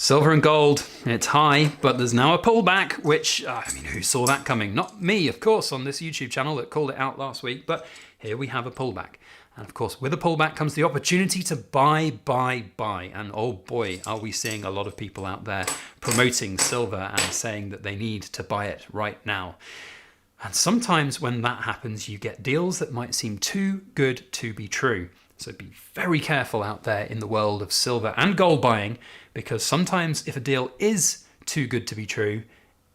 Silver and gold, it's high, but there's now a pullback, which, who saw that coming? Not me, of course, on this YouTube channel that called it out last week, but here we have a pullback. And of course, with a pullback comes the opportunity to buy. And oh boy, are we seeing a lot of people out there promoting silver and saying that they need to buy it right now. And sometimes when that happens, you get deals that might seem too good to be true. So be very careful out there in the world of silver and gold buying, because sometimes if a deal is too good to be true,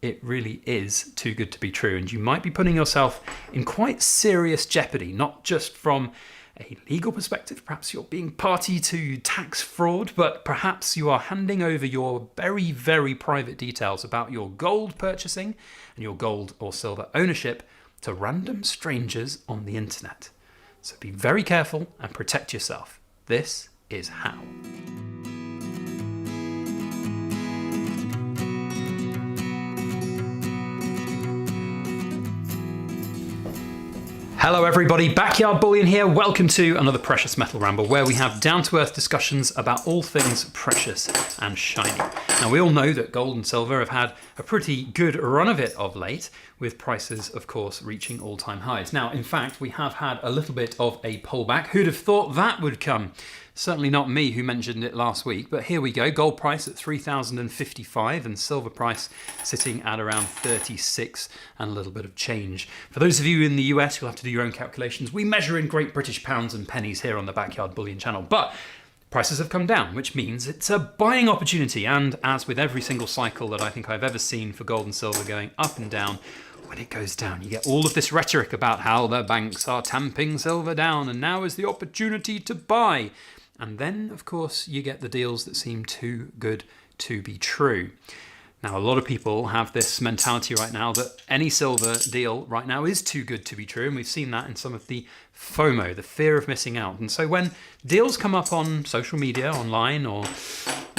it really is too good to be true. And you might be putting yourself in quite serious jeopardy, not just from a legal perspective. Perhaps you're being party to tax fraud, but perhaps you are handing over your very, very private details about your gold purchasing and your gold or silver ownership to random strangers on the internet. So be very careful and protect yourself. This is how. Hello everybody, Backyard Bullion here. Welcome to another Precious Metal Ramble, where we have down-to-earth discussions about all things precious and shiny. Now we all know that gold and silver have had a pretty good run of it of late, with prices of course reaching all-time highs. Now in fact we have had a little bit of a pullback. Who'd have thought that would come? Certainly not me who mentioned it last week, but here we go. Gold price at 3,055 and silver price sitting at around 36 and a little bit of change. For those of you in the US, you'll have to do your own calculations. We measure in Great British pounds and pennies here on the Backyard Bullion channel, but prices have come down, which means it's a buying opportunity. And as with every single cycle that I think I've ever seen for gold and silver going up and down, when it goes down, you get all of this rhetoric about how the banks are tamping silver down and now is the opportunity to buy. And then, of course, you get the deals that seem too good to be true. Now, a lot of people have this mentality right now that any silver deal right now is too good to be true. And we've seen that in some of the FOMO, the fear of missing out. And so when deals come up on social media, online, or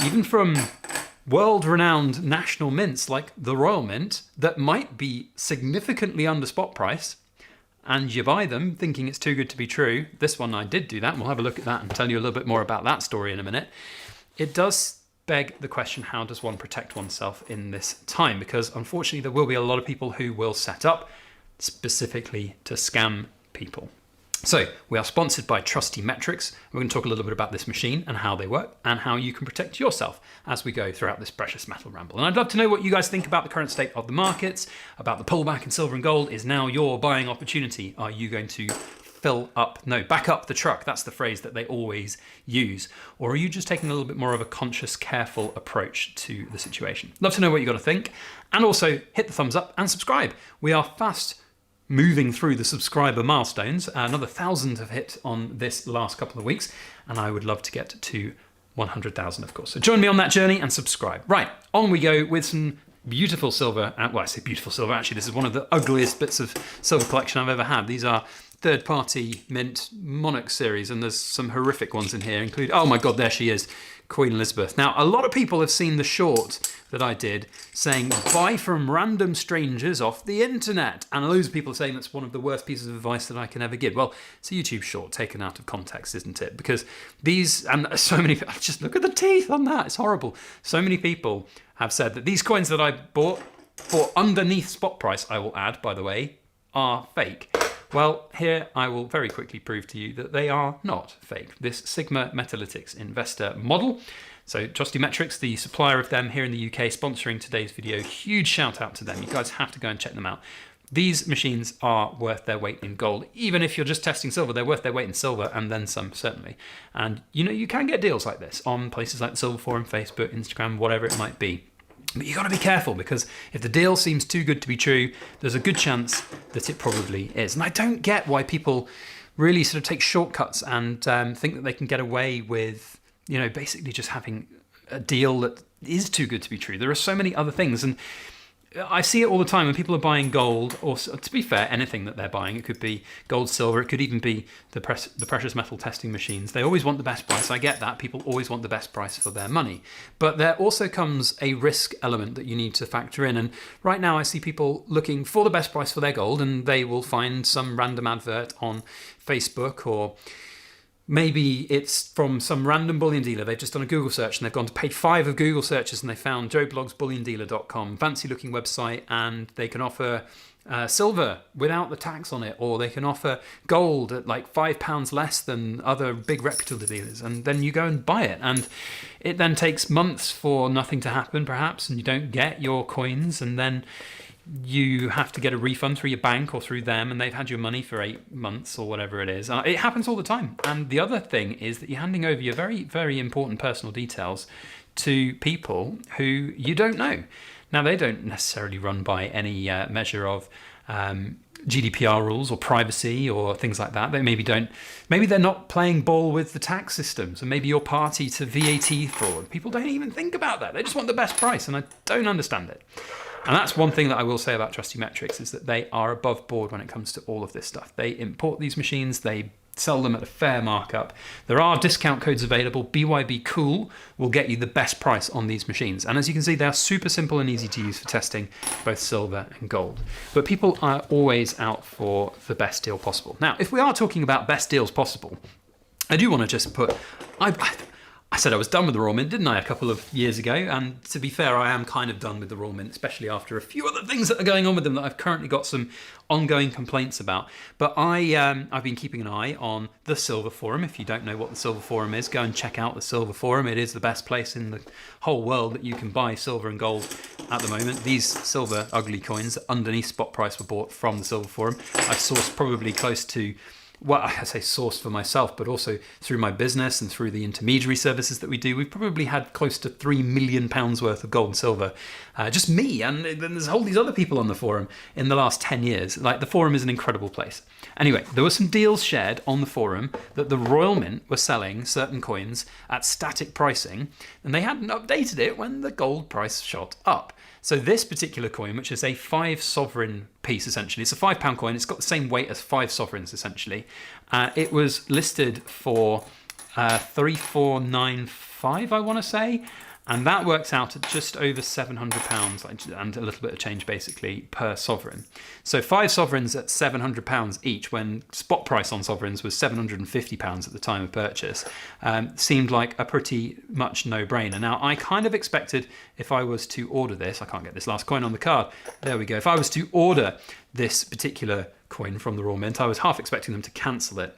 even from world-renowned national mints like the Royal Mint that might be significantly under spot price, and you buy them thinking it's too good to be true. This one I did do that, and we'll have a look at that and tell you a little bit more about that story in a minute. It does beg the question, how does one protect oneself in this time? Because unfortunately there will be a lot of people who will set up specifically to scam people. So we are sponsored by Trusty Metrics. We're going to talk a little bit about this machine and how they work and how you can protect yourself as we go throughout this Precious Metal Ramble. And I'd love to know what you guys think about the current state of the markets, about the pullback in silver and gold. Is now your buying opportunity? Are you going to back up the truck? That's the phrase that they always use. Or are you just taking a little bit more of a conscious, careful approach to the situation? Love to know what you got to think. And also hit the thumbs up and subscribe. We are fast moving through the subscriber milestones. Another 1,000 have hit on this last couple of weeks, and I would love to get to 100,000, of course. So join me on that journey and subscribe. Right, on we go with some beautiful silver. Well, I say beautiful silver. Actually, this is one of the ugliest bits of silver collection I've ever had. These are third-party mint Monarch series, and there's some horrific ones in here, including, oh my God, there she is, Queen Elizabeth. Now, a lot of people have seen the short that I did saying, buy from random strangers off the internet. And loads of people are saying that's one of the worst pieces of advice that I can ever give. Well, it's a YouTube short taken out of context, isn't it? Because these, and so many, just look at the teeth on that, it's horrible. So many people have said that these coins that I bought for underneath spot price, I will add, by the way, are fake. Well, here I will very quickly prove to you that they are not fake. This Sigma Metalytics investor model. So Trusty Metrics, the supplier of them here in the UK, sponsoring today's video. Huge shout out to them. You guys have to go and check them out. These machines are worth their weight in gold. Even if you're just testing silver, they're worth their weight in silver and then some, certainly. And you know, you can get deals like this on places like the Silver Forum, Facebook, Instagram, whatever it might be. But you got to be careful, because if the deal seems too good to be true, there's a good chance that it probably is. And I don't get why people really sort of take shortcuts and think that they can get away with, you know, basically just having a deal that is too good to be true. There are so many other things, and I see it all the time when people are buying gold, or to be fair, anything that they're buying. It could be gold, silver, it could even be the precious metal testing machines. They always want the best price. I get that. People always want the best price for their money. But there also comes a risk element that you need to factor in. And right now I see people looking for the best price for their gold, and they will find some random advert on Facebook or Maybe it's from some random bullion dealer. They've just done a Google search and they've gone to page 5 of Google searches and they found joeblogsbulliondealer.com, fancy looking website, and they can offer silver without the tax on it, or they can offer gold at like £5 less than other big reputable dealers, and then you go and buy it, and it then takes months for nothing to happen perhaps, and you don't get your coins, and then you have to get a refund through your bank or through them, and they've had your money for 8 months or whatever it is. It happens all the time. And the other thing is that you're handing over your very, very important personal details to people who you don't know. Now, they don't necessarily run by any measure of GDPR rules or privacy or things like that. They maybe they're not playing ball with the tax systems, and maybe you're party to VAT fraud. People don't even think about that. They just want the best price, and I don't understand it. And that's one thing that I will say about Trusty Metrics, is that they are above board when it comes to all of this stuff. They import these machines, they sell them at a fair markup. There are discount codes available. BYB Cool will get you the best price on these machines. And as you can see, they are super simple and easy to use for testing both silver and gold. But people are always out for the best deal possible. Now, if we are talking about best deals possible, I do want to just put... I said I was done with the Royal Mint, didn't I, a couple of years ago? And to be fair, I am kind of done with the Royal Mint, especially after a few other things that are going on with them that I've currently got some ongoing complaints about. But I've been keeping an eye on the Silver Forum. If you don't know what the Silver Forum is, go and check out the Silver Forum. It is the best place in the whole world that you can buy silver and gold at the moment. These silver ugly coins underneath spot price were bought from the Silver Forum. I've sourced probably close to... well, I say sourced for myself, but also through my business and through the intermediary services that we do, we've probably had close to £3 million worth of gold and silver. Just me, and then there's all these other people on the forum in the last 10 years. Like, the forum is an incredible place. Anyway, there were some deals shared on the forum that the Royal Mint were selling certain coins at static pricing, and they hadn't updated it when the gold price shot up. So this particular coin, which is a 5 sovereign piece, essentially, it's a £5 coin. It's got the same weight as 5 sovereigns, essentially. It was listed for 3495, I want to say. And that works out at just over £700 and a little bit of change, basically, per sovereign. So 5 sovereigns at £700 each, when spot price on sovereigns was £750 at the time of purchase, seemed like a pretty much no-brainer. Now, I kind of expected, if I was to order this, I can't get this last coin on the card, there we go. If I was to order this particular coin from the Royal Mint, I was half expecting them to cancel it,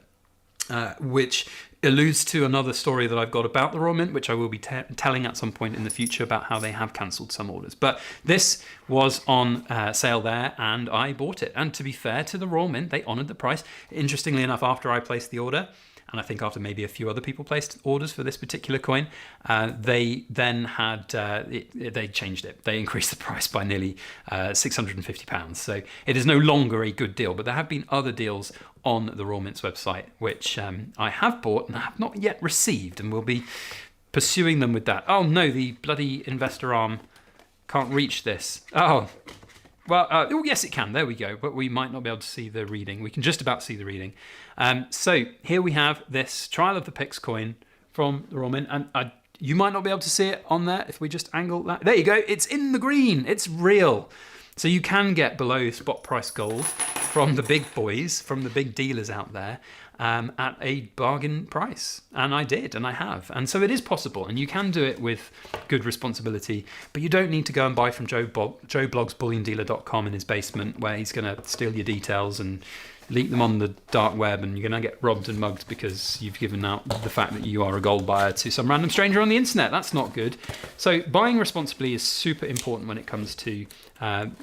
which alludes to another story that I've got about the Royal Mint, which I will be telling at some point in the future about how they have cancelled some orders. But this was on sale there, and I bought it. And to be fair to the Royal Mint, they honoured the price. Interestingly enough, after I placed the order, and I think after maybe a few other people placed orders for this particular coin, they then had, they changed it. They increased the price by nearly £650. So it is no longer a good deal, but there have been other deals on the Royal Mint's website, which I have bought and I have not yet received, and will be pursuing them with that. Oh no, the bloody investor arm can't reach this. Oh, well, oh yes it can, there we go, but we might not be able to see the reading. We can just about see the reading. So here we have this Trial of the Pix coin from the Royal Mint, and you might not be able to see it on there if we just angle that. There you go, it's in the green, it's real. So you can get below spot price gold from the big boys, from the big dealers out there, at a bargain price. And I did, and I have. And so it is possible, and you can do it with good responsibility, but you don't need to go and buy from joeblogsbulliondealer.com in his basement, where he's going to steal your details and leak them on the dark web, and you're going to get robbed and mugged because you've given out the fact that you are a gold buyer to some random stranger on the internet. That's not good. So buying responsibly is super important when it comes to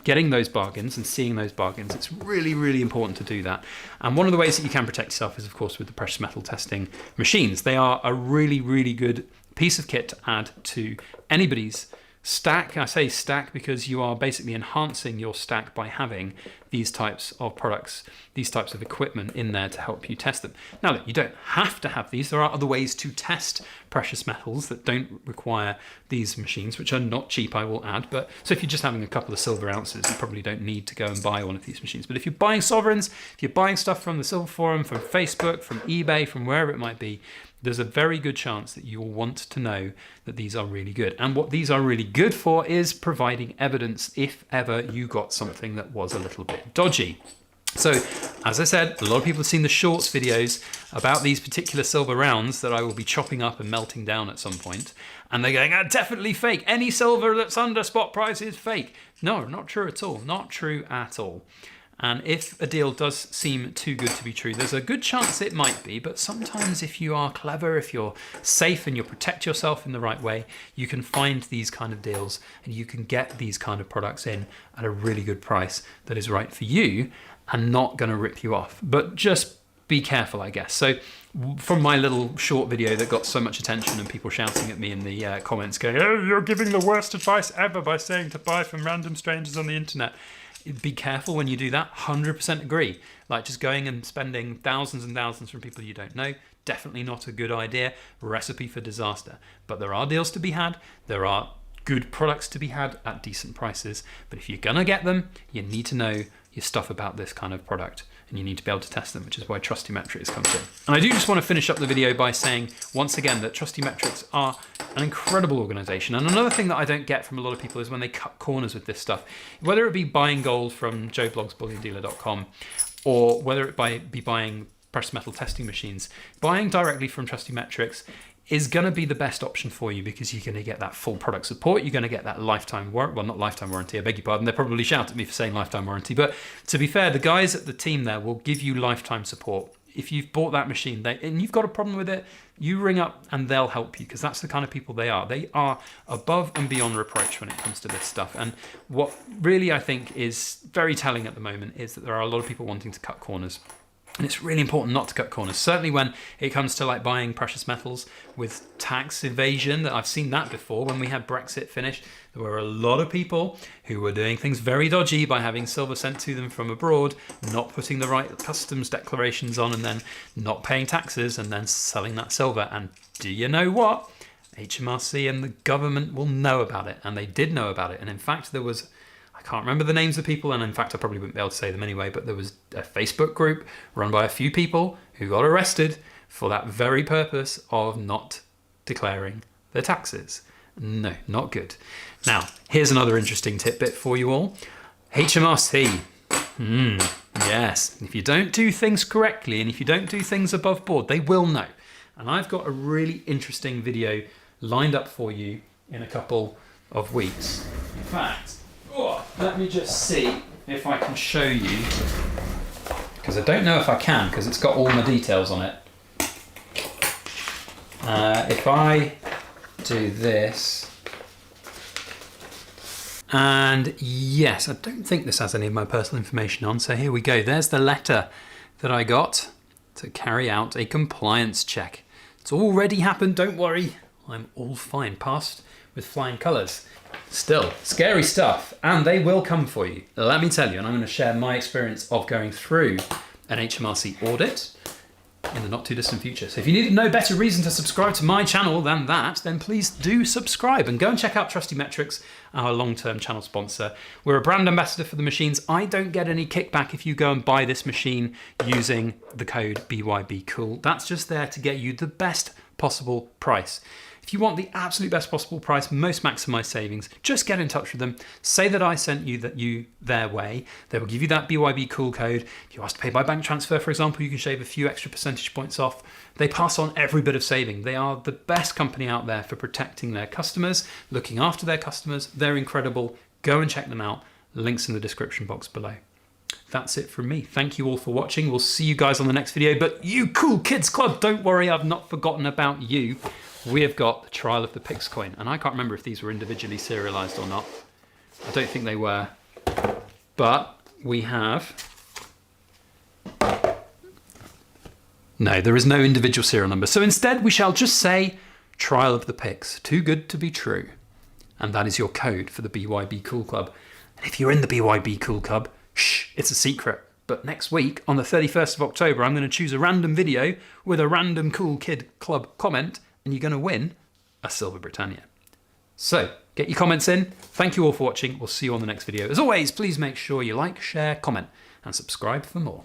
getting those bargains and seeing those bargains. It's really, really important to do that. And one of the ways that you can protect yourself is, of course, with the precious metal testing machines. They are a really, really good piece of kit to add to anybody's stack. I say stack because you are basically enhancing your stack by having these types of products, these types of equipment in there to help you test them. Now, you don't have to have these. There are other ways to test precious metals that don't require these machines, which are not cheap, I will add. But so if you're just having a couple of silver ounces, you probably don't need to go and buy one of these machines. But if you're buying sovereigns, if you're buying stuff from the Silver Forum, from Facebook, from eBay, from wherever it might be, there's a very good chance that you'll want to know that these are really good. And what these are really good for is providing evidence if ever you got something that was a little bit dodgy. So, as I said, a lot of people have seen the shorts videos about these particular silver rounds that I will be chopping up and melting down at some point. And they're going, definitely fake. Any silver that's under spot price is fake. No, not true at all. Not true at all. And if a deal does seem too good to be true, there's a good chance it might be, but sometimes if you are clever, if you're safe and you protect yourself in the right way, you can find these kind of deals and you can get these kind of products in at a really good price that is right for you and not going to rip you off. But just be careful, I guess. So from my little short video that got so much attention and people shouting at me in the comments going, oh, you're giving the worst advice ever by saying to buy from random strangers on the internet. Be careful when you do that. 100% agree. Like just going and spending thousands and thousands from people you don't know, definitely not a good idea. Recipe for disaster. But there are deals to be had. There are good products to be had at decent prices. But if you're going to get them, you need to know your stuff about this kind of product. And you need to be able to test them, which is why Trusty Metrics comes in. And I do just want to finish up the video by saying, once again, that Trusty Metrics are an incredible organization. And another thing that I don't get from a lot of people is when they cut corners with this stuff, whether it be buying gold from joeblogsbulliondealer.com or whether it be buying precious metal testing machines, buying directly from Trusty Metrics is going to be the best option for you because you're going to get that full product support. You're going to get that lifetime warranty. Well, not lifetime warranty, I beg your pardon. They'll probably shout at me for saying lifetime warranty. But to be fair, the guys at the team there will give you lifetime support. If you've bought that machine and you've got a problem with it, you ring up and they'll help you because that's the kind of people they are. They are above and beyond reproach when it comes to this stuff. And what really I think is very telling at the moment is that there are a lot of people wanting to cut corners. And it's really important not to cut corners, certainly when it comes to like buying precious metals with tax evasion. That I've seen that before. When we had Brexit finished, there were a lot of people who were doing things very dodgy by having silver sent to them from abroad, not putting the right customs declarations on and then not paying taxes and then selling that silver. And do you know what? HMRC and the government will know about it, and they did know about it. And in fact, there was, I can't remember the names of people, and in fact I probably wouldn't be able to say them anyway, but there was a Facebook group run by a few people who got arrested for that very purpose of not declaring their taxes. No, not good. Now, here's another interesting tidbit for you all. HMRC. Yes, if you don't do things correctly and if you don't do things above board, they will know. And I've got a really interesting video lined up for you in a couple of weeks. In fact, let me just see if I can show you, because I don't know if I can because it's got all my details on it. If I do this, and yes, I don't think this has any of my personal information on, so here we go. There's the letter that I got to carry out a compliance check. It's already happened, don't worry. I'm all fine, passed with flying colours. Still, scary stuff, and they will come for you. Let me tell you, and I'm going to share my experience of going through an HMRC audit in the not too distant future. So if you need no better reason to subscribe to my channel than that, then please do subscribe and go and check out Trusty Metrics, our long-term channel sponsor. We're a brand ambassador for the machines. I don't get any kickback if you go and buy this machine using the code BYBCool. That's just there to get you the best possible price. If you want the absolute best possible price, most maximized savings, just get in touch with them. Say that I sent you their way. They will give you that BYB Cool code. If you ask to pay by bank transfer, for example, you can shave a few extra percentage points off. They pass on every bit of saving. They are the best company out there for protecting their customers, looking after their customers. They're incredible. Go and check them out. Links in the description box below. That's it from me. Thank you all for watching. We'll see you guys on the next video. But you Cool Kids Club, don't worry, I've not forgotten about you. We have got the Trial of the Pix coin, and I can't remember if these were individually serialized or not. I don't think they were, but we have... No, there is no individual serial number. So instead we shall just say Trial of the Pix, too good to be true. And that is your code for the BYB Cool Club. And if you're in the BYB Cool Club, shh, it's a secret. But next week, on the 31st of October, I'm going to choose a random video with a random Cool Kid Club comment, and you're going to win a Silver Britannia. So, get your comments in. Thank you all for watching. We'll see you on the next video. As always, please make sure you like, share, comment, and subscribe for more.